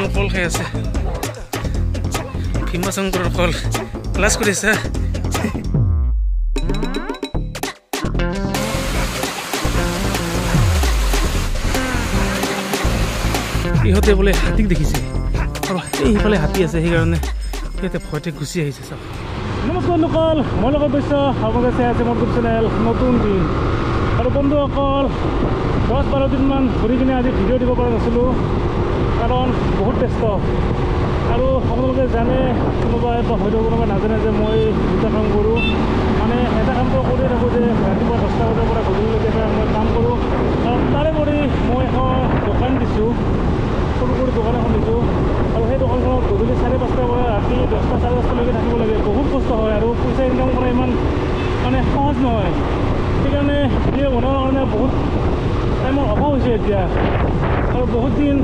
তামোল কল খাই আছে ভীমাশংকৰৰ কল ক্লাছ কৰিছা ইহঁতে বোলে হাতীক দেখিছে আৰু এইফালে হাতী আছে সেইকাৰণে সিহঁতে ভয়তে গুচি আহিছে চাওক নমস্কাৰ লোকল মই লগত গৈছোঁ আপোনালোকে চাই আছে মোৰ ইউটিউব চেনেল নতুন দিন আৰু বন্ধুসকল 10-12 দিনমান ঘূৰি কিনে আজি ভিডিঅ' দিব পৰা নাছিলোঁ কাৰণ বহুত ব্যস্ত আৰু আপোনালোকে জানে কোনোবাই হয়তো কোনোবাই নাজানে যে মই দুটা কাম কৰোঁ মানে এটা কামটো কৰিয়ে থাকোঁ যে ৰাতিপুৱা 10টা বজাৰ পৰা গধূলিলৈকে মই কাম কৰোঁ আৰু তাৰে কৰি মই এখন দোকান দিছোঁ সৰু সৰু দোকান এখন দিছোঁ আৰু সেই দোকানখনত গধূলি 4-5টাৰ পৰা ৰাতি 10টা-4:30লৈকে থাকিব লাগে বহুত কষ্ট হয় আৰু পইচা ইনকাম কৰা ইমান মানে সহজ নহয় সেইকাৰণে ভিডিঅ' বনোৱাৰ কাৰণে বহুত টাইমৰ অভাৱ হৈছে এতিয়া আৰু বহুত দিন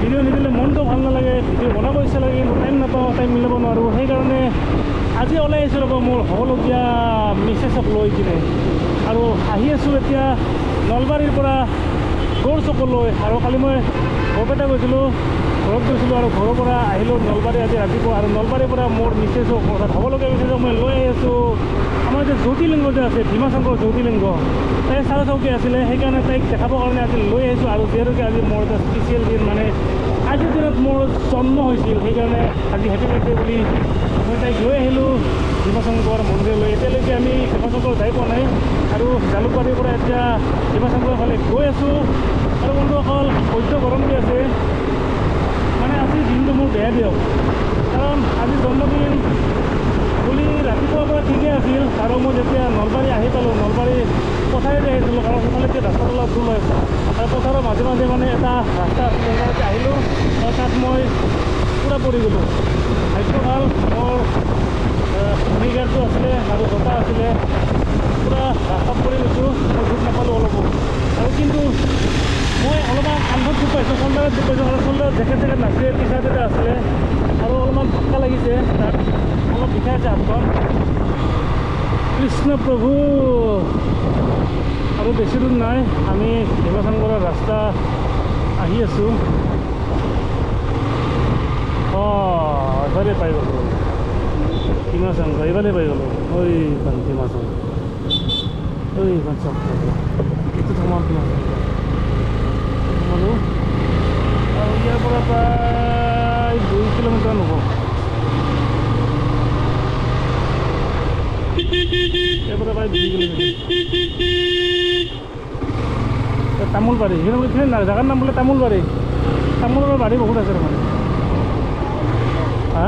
ভিডিঅ' নিদিলে মনটো ভাল নালাগে ভিডিঅ' বনাব ইচ্ছা লাগে কিন্তু টাইম নাপাওঁ টাইম মিলাব নোৱাৰোঁ সেইকাৰণে আজি ওলাই আহিছোঁ ৰ'ব মোৰ হ'বলগীয়া মিছেছক লৈ কিনে আৰু আহি আছোঁ এতিয়া নলবাৰীৰ পৰা গৌৰ চকলৈ আৰু কালি মই বৰপেটা গৈছিলোঁ ঘৰত গৈছিলোঁ আৰু ঘৰৰ পৰা আহিলোঁ নলবাৰী আজি ৰাতিপুৱা আৰু নলবাৰীৰ পৰা মোৰ মিছেছক অৰ্থাৎ হ'বলগীয়া মিছেছক মই লৈ আহি আছোঁ আমাৰ যে জ্যোতিলিংগ যে আছে ভীমাশংকৰ জ্যোতিলিংগ তাই চাৰা চৌকি আছিলে সেইকাৰণে তাইক দেখাবৰ কাৰণে আজি লৈ আহিছোঁ আৰু যিহেতুকে আজি মোৰ এটা স্পেচিয়েল দিন মানে আজিৰ দিনত মোৰ জন্ম হৈছিল সেইকাৰণে আজি হেপী বাৰ্থডে বুলি মই তাইক লৈ আহিলোঁ ভীমাশংকৰ মন্দিৰলৈ এতিয়ালৈকে আমি ভীমাশংকৰ যাই পোৱা নাই আৰু জালুকবাৰীৰ পৰা এতিয়া ভীমাশংকৰ ফালে গৈ আছোঁ আৰু বন্ধুসকল সহ্য গৰম দি আছে মানে আজিৰ দিনটো মোৰ বেয়া দিয়ক কাৰণ আজি জন্মদিন বুলি ৰাতিপুৱাৰ পৰা ঠিকেই আছিল আৰু মই যেতিয়া নলবাৰী আহি পালোঁ নলবাৰী পথাৰেদি আহিছিলোঁ কাৰণ সেইফালে এতিয়া ৰাস্তাটো অলপ দূৰ হৈ আৰু পথাৰৰ মাজে মাজে মানে এটা ৰাস্তা আছিল আহিলোঁ আৰু তাত মই পূৰা পৰি গ'লোঁ ভাগ্য ভাল মোৰ ভিনেগাৰটো আছিলে আৰু জোতা আছিলে পূৰা ৰাস্তাত পৰি গৈছোঁ মই দুখ নাপালোঁ অলপো আৰু কিন্তু মই অলপমান কান্ধত দুখ পাইছোঁ চল্ডাৰত দুখ পাইছোঁ আৰু চল্ডাৰত জেকেট নাছিলে টি চাৰ্ট এটা আছিলে আৰু অলপমান ধাক্কা লাগিছে তাত অলপ বিষাই আছে হাতখন কৃষ্ণ প্ৰভু আৰু বেছি দূৰ নাই আমি ভীমাশংকৰৰ ৰাস্তা আহি আছোঁ এইফালে পাই গ'লোঁ ভীমাশংকৰ এইফালে পাই গ'লোঁ ঐখন ভীমাশংকৰ ঐখন চব এইটো তোমাৰ ভীমাশংকৰ সোমালোঁ আৰু ইয়াৰ পৰা প্ৰায় 2 কিলোমিটাৰ নহ'ব ইয়াৰ পৰা প্ৰায় 2 কিলোমিটাৰ তামোলবাৰী সেইখিনি জেগাৰ নাম বোলে তামোলবাৰী তামোলৰ বাৰী বহুত আছে তাৰমানে হা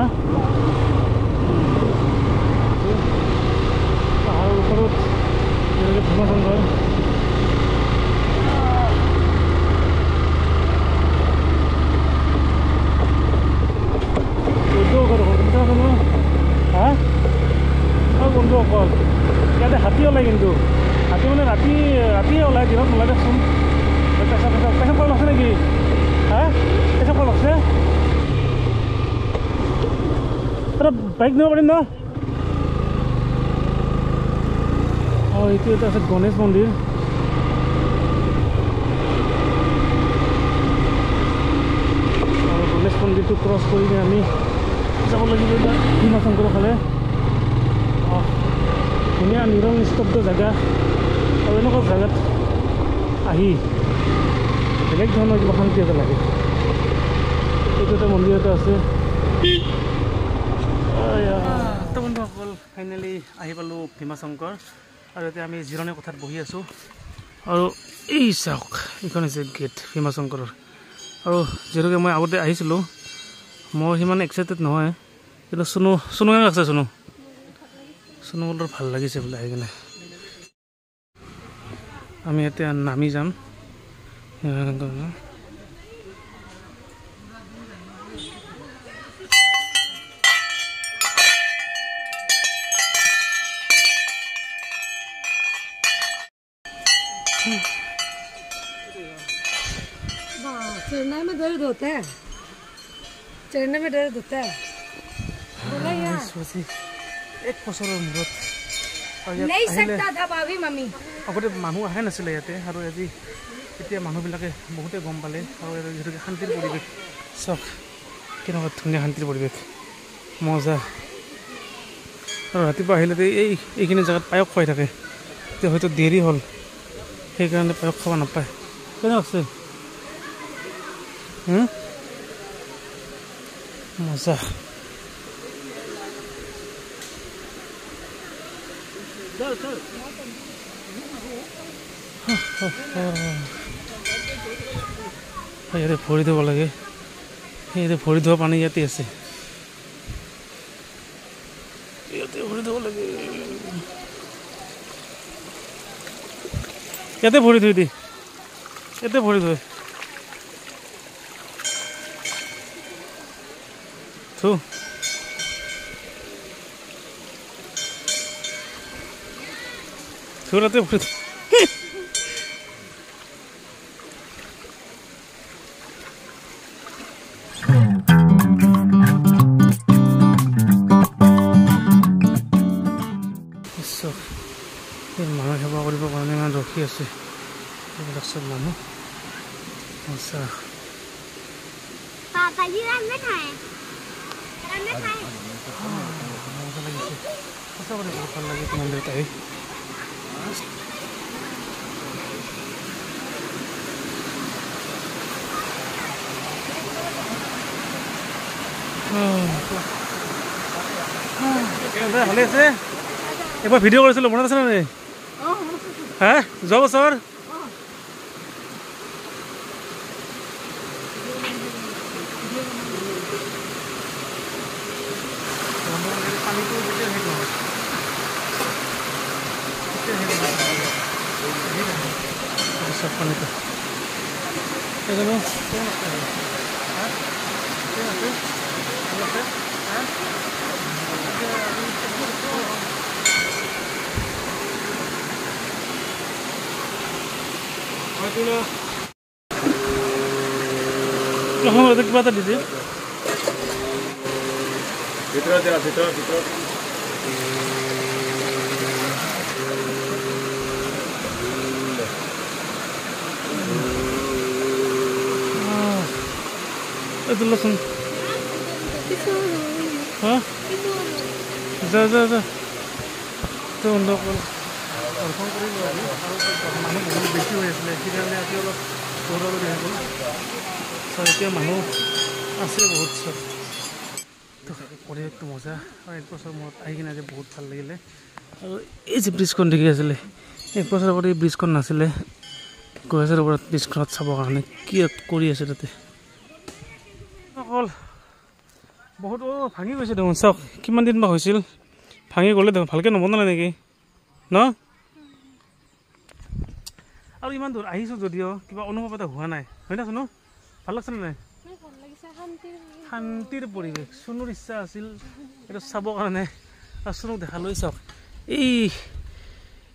পাহাৰৰ ওপৰত যেনেকৈ ভীমাশংকৰ হা বন্ধু অকল ইয়াতে হাতী ওলায় কিন্তু হাতী মানে ৰাতিয়ে ওলায় দিনত নোলায় দেচোন পেচাব কল আছে নেকি হা পেচাব কল আছে তই বাইক নিব পাৰিম ন এইটো এটা আছে গণেশ মন্দিৰ আৰু গণেশ মন্দিৰটো ক্ৰছ কৰি কিনে আমি যাব লাগিব এতিয়া ভীমাশংকৰৰ ফালে ধুনীয়া নিৰং নিস্তব্ধ জেগা আৰু এনেকুৱা জেগাত আহি বেলেগ ধৰণৰ কিবা শান্তি এটা লাগে এইটো এটা মন্দিৰ এটা আছে বন্ধুসকল ফাইনেলি আহি পালোঁ ভীমাশংকৰ আৰু এতিয়া আমি জিৰণি কোঠাত বহি আছোঁ আৰু এই চাওক এইখন হৈছে গেট ভীমাশংকৰৰ আৰু যিহেতুকে মই আগতে আহিছিলোঁ মই সিমান এক্সাইটেড নহয় কিন্তু চুনু কেনে লাগছে চুনু বৰ ভাল লাগিছে বোলে আহি কিনে আমি এতিয়া নামি যাম चढ़ने में दर्द होता है चढ़ने में दर्द होता है बोला यार एक बছৰৰ মূৰত नहीं सकता था भाभी मम्मी আগতে মানুহ আহে নাছিলে ইয়াতে আৰু আজি এতিয়া মানুহবিলাকে বহুতে গম পালে আৰু যিহেতুকে শান্তিৰ পৰিৱেশ চাওক কেনেকুৱা ধুনীয়া শান্তিৰ পৰিৱেশ মজা আৰু ৰাতিপুৱা আহিলে এইখিনি জেগাত পায়স খুৱাই থাকে এতিয়া হয়তো দেৰি হ'ল সেইকাৰণে পায়স খাব নাপায় কেনে আছে মজা ইয়াতে ভৰি ধুব লাগে ইয়াতে ভৰি ধোৱা পানী ইয়াতে আছে ইয়াতে ভৰি ধুব লাগে ইয়াতে ভৰি ধুই দি ইয়াতে ভৰি ধুই থু থুলাতে ভৰি মানুহ সেৱা কৰিবৰ কাৰণে ইমান ৰখি আছে এইবিলাক চব মানুহ মজা লাগিছে সঁচা কৰি বহুত ভাল লাগে মন্দিৰত আহি ভালে আছে এবাৰ ভিডিঅ' কৰিছিলোঁ মনত আছে নে হা যোৱা বছৰ কিবা এটা দিছে ভিতৰত itu langsung hah za itu untuk telepon kering lagi mana belum bersih ya sih kita lihat dia loh turun dia pun soalnya mana asli बहुत सब तो परिवेश तो मजा और एक बছৰ মত আহি কিনে যে বহুত ভাল লাগিলে আৰু এই যে ব্ৰিজখন দেখি আছিলে এক বছৰ আগতে ব্ৰিজখন নাছিলে গৈছে ওপৰত ব্ৰিজখনত চাবৰ কাৰণে কি কৰি আছে তাতে অকল বহুত ভাঙি গৈছে দেখোন চাওক কিমান দিন বা হৈছিল ভাঙি গ'লে দেখোন ভালকৈ নবনালে নেকি ন আৰু ইমান দূৰ আহিছোঁ যদিও কিবা অনুভৱ এটা হোৱা নাই হয় না চুনু ভাল লাগছে নাই শান্তিৰ পৰিৱেশ চুনুৰ ইচ্ছা আছিল এইটো চাবৰ কাৰণে আৰু চুনুক দেখালৈ চাওক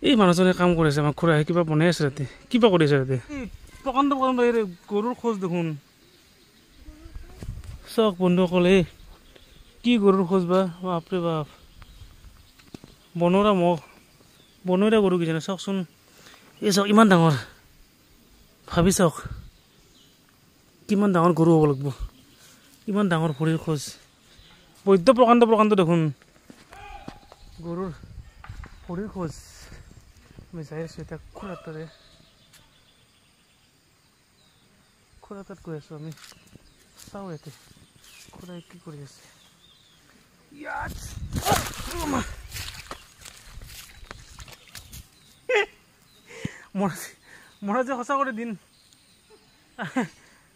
এই মানুহজনে কাম কৰিছে আমাক খুৰাই কিবা বনাই আছে তাতে কিবা কৰি আছে তাতে প্ৰকাণ্ড গৰুৰ খোজ দেখোন চাওক বন্ধুসকল কি গৰুৰ খোজ বা বাপৰে বাপ বনৰীয়া গৰু কিজানি চাওকচোন এই চাওক ইমান ডাঙৰ ভাবি চাওক কিমান ডাঙৰ গৰু হ'ব লাগিব ইমান ডাঙৰ ভৰিৰ খোজ বৈদ্য প্ৰকাণ্ড দেখোন গৰুৰ ভৰিৰ খোজ আমি যাই আছোঁ এতিয়া খুৰা তাত গৈ আছোঁ আমি চাওঁ ইয়াতে খুৰাই কি কৰি আছে মোৰ আজি সঁচা কৰি দিন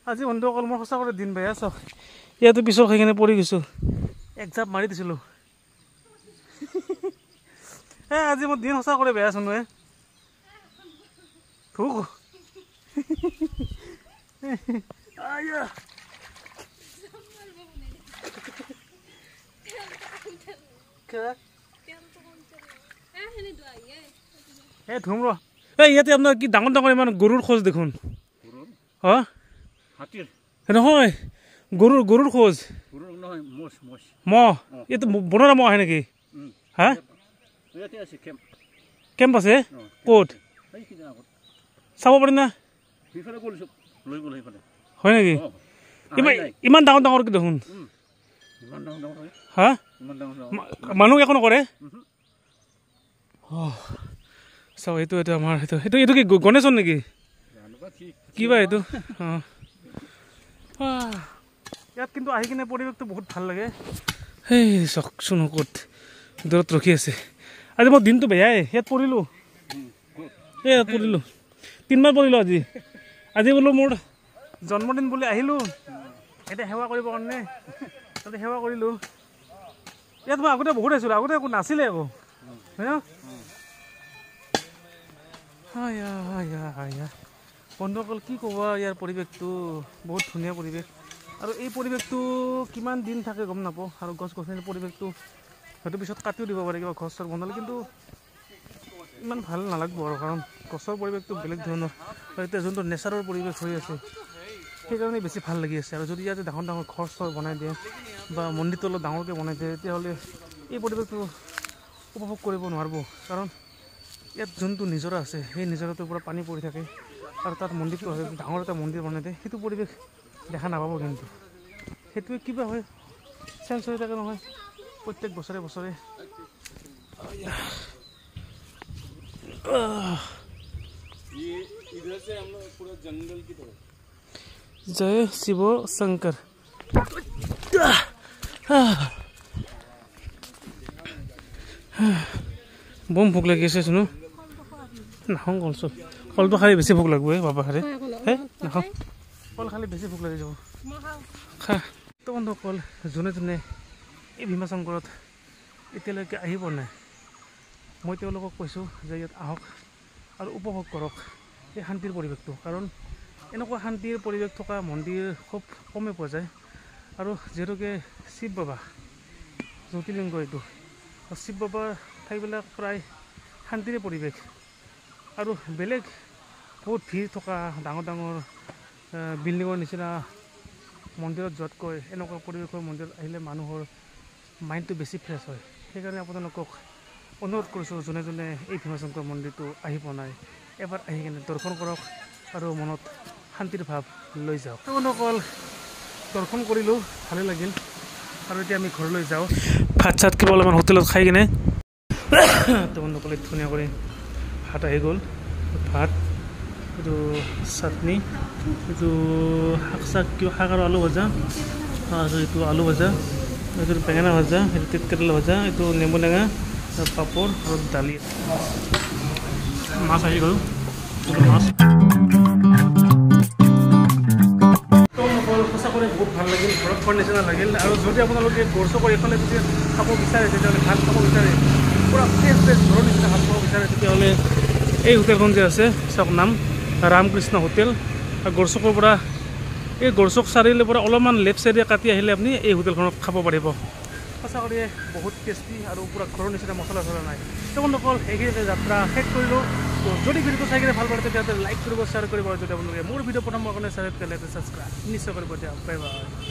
আজি বন্ধুসকল মোৰ সঁচা কৰি দিন বেয়া চাওক ইয়াতে পিছৰ সেইখিনি পৰি গৈছোঁ এক জাপ মাৰি দিছিলোঁ আজি মোৰ দিন সঁচা কৰি বেয়া চোন থুক ধুম ৰ ইয়াতে আপোনাৰ কি ডাঙৰ ডাঙৰ ইমান গৰুৰ খোজ দেখোন নহয় গৰুৰ খোজ মহ এইটো বনৰীয়া মহ আহে নেকি হা কেম্প আছে ক'ত চাব পাৰি না হয় নেকি ইমান ডাঙৰ ডাঙৰকৈ দেখোন হা মানুহ একো নকৰে চাওক এইটো এইটো আমাৰ এইটো এইটো এইটো কি গণেশৰ নেকি কিবা এইটো ইয়াত কিন্তু আহি কিনে পৰিৱেশটো বহুত ভাল লাগে সেই চাওকচোন ক'ত দূৰত ৰখি আছে আজি মই দিনটো বেয়াই ইয়াত পৰিলোঁ ইয়াত পৰিলোঁ 3 বাৰ পৰিলোঁ আজি বোলো মোৰ জন্মদিন বুলি আহিলোঁ এতিয়া সেৱা কৰিবৰ কাৰণে তাতে সেৱা কৰিলোঁ ইয়াত মই আগতে বহুত আহিছিলোঁ আগতে একো নাছিলে একো বন্ধুসকল কি ক'ব ইয়াৰ পৰিৱেশটো বহুত ধুনীয়া পৰিৱেশ আৰু এই পৰিৱেশটো কিমান দিন থাকে গম নাপাওঁ আৰু গছ গছনিৰ পৰিৱেশটো হয়তো পিছত কাটিও দিব পাৰে কিবা ঘৰ চৰ বনালে কিন্তু ইমান ভাল নালাগব আৰু কাৰণ গছৰ পৰিৱেশটো বেলেগ ধৰণৰ আৰু এতিয়া যোনটো নেচাৰৰ পৰিৱেশ হৈ আছে সেইকাৰণে বেছি ভাল লাগি আছে আৰু যদি ইয়াতে ডাঙৰ ডাঙৰ ঘৰ চৰ বনাই দিয়ে বা মন্দিৰটো অলপ ডাঙৰকৈ বনাই দিয়ে তেতিয়াহ'লে এই পৰিৱেশটো উপভোগ কৰিব নোৱাৰিব কাৰণ ইয়াত যোনটো নিজৰা আছে সেই নিজৰাটোৰ পৰা পানী পৰি থাকে আৰু তাত মন্দিৰটো আছে ডাঙৰ এটা মন্দিৰ বনাই দিয়ে সেইটো পৰিৱেশ দেখা নাপাব কিন্তু সেইটোৱে কিবা হয় চেঞ্জ হৈ থাকে নহয় প্ৰত্যেক বছৰে বছৰে जय शिव शंकर बम भोक लगी है सुनो नाहं कल सब कल तो खाली बेसि भोक लगबो बाबा खाली हे नाहं कल खाली बेसि भोक लगी যাব खा तो बंधु कल जोने जोने এই ভীমা শংকৰত এতিয়ালৈকে আহিব নাই মই তেওঁলোকক কৈছোঁ যে ইয়াত আহক আৰু উপভোগ কৰক এই শান্তিৰ পৰিৱেশটো কাৰণ এনেকুৱা শান্তিৰ পৰিৱেশ থকা মন্দিৰ খুব কমে পোৱা যায় আৰু যেহেতুকে শিৱ বাবা জ্যোতিৰ্লিংগ এইটো শিৱ বাবাৰ ঠাইবিলাক প্ৰায় শান্তিৰে পৰিৱেশ আৰু বেলেগ বহুত ভিৰ থকা ডাঙৰ ডাঙৰ বিল্ডিঙৰ নিচিনা মন্দিৰত যোৱাতকৈ এনেকুৱা পৰিৱেশৰ মন্দিৰত আহিলে মানুহৰ মাইণ্ডটো বেছি ফ্ৰেছ হয় সেইকাৰণে আপোনালোকক অনুৰোধ কৰিছোঁ যোনে যোনে এই ভীমা শংকৰ মন্দিৰটো আহি পোৱা নাই এবাৰ আহি কিনে দৰ্শন কৰক আৰু মনত শান্তিৰ ভাৱ লৈ যাওক অকল দৰ্শন কৰিলোঁ ভালেই লাগিল আৰু এতিয়া আমি ঘৰলৈ যাওঁ ভাত চাত কেৱল আমাৰ হোটেলত খাই কিনে তোমালোকলে ধুনীয়া কৰি ভাত আহি গ'ল ভাত এইটো চাটনি এইটো শাক চাক কিবা শাক আৰু আলু ভজা আৰু এইটো আলু ভজা এইটো বেঙেনা ভজা এইটো তিতকেৰেলা ভজা এইটো নেমু টেঙা পাপৰ আৰু দালি মাছ আহি গ'ল মাছ সঁচাকৈ বহুত ভাল লাগিল ঘৰত খোৱাৰ নিচিনা লাগিল আৰু যদি আপোনালোকে গড়চকৰ এইফালে যদি খাব বিচাৰে তেতিয়াহ'লে ভাত খাব বিচাৰে পূৰা ফ্ৰেছ ফ্ৰেছ ঘৰৰ নিচিনা ভাত খাব বিচাৰে তেতিয়াহ'লে এই হোটেলখন যে আছে চাওক নাম ৰামকৃষ্ণ হোটেল আৰু গড়চকৰ পৰা এই গড়চক চাৰিআলিৰ পৰা অলপমান লেফ্ট চাইডে কাটি আহিলে আপুনি এই হোটেলখনত খাব পাৰিব সঁচাকৈ বহুত টেষ্টি আৰু পূৰা ঘৰৰ নিচিনা মছলা চছলা নাই তেওঁলোকৰ সেইখিনিতে যাত্ৰা শেষ কৰিলোঁ তো যদি ভিডিঅ'টো চাই কিনে ভাল পায় তেতিয়াহ'লে লাইক কৰিব শ্বেয়াৰ কৰিব আৰু যদি আপোনালোকে মোৰ ভিডিঅ' প্ৰথম কাৰণে শ্বেয়াৰ কৰিলে ছাবস্ক্ৰাইব নিশ্চয় কৰিব দিয়া বাই বাই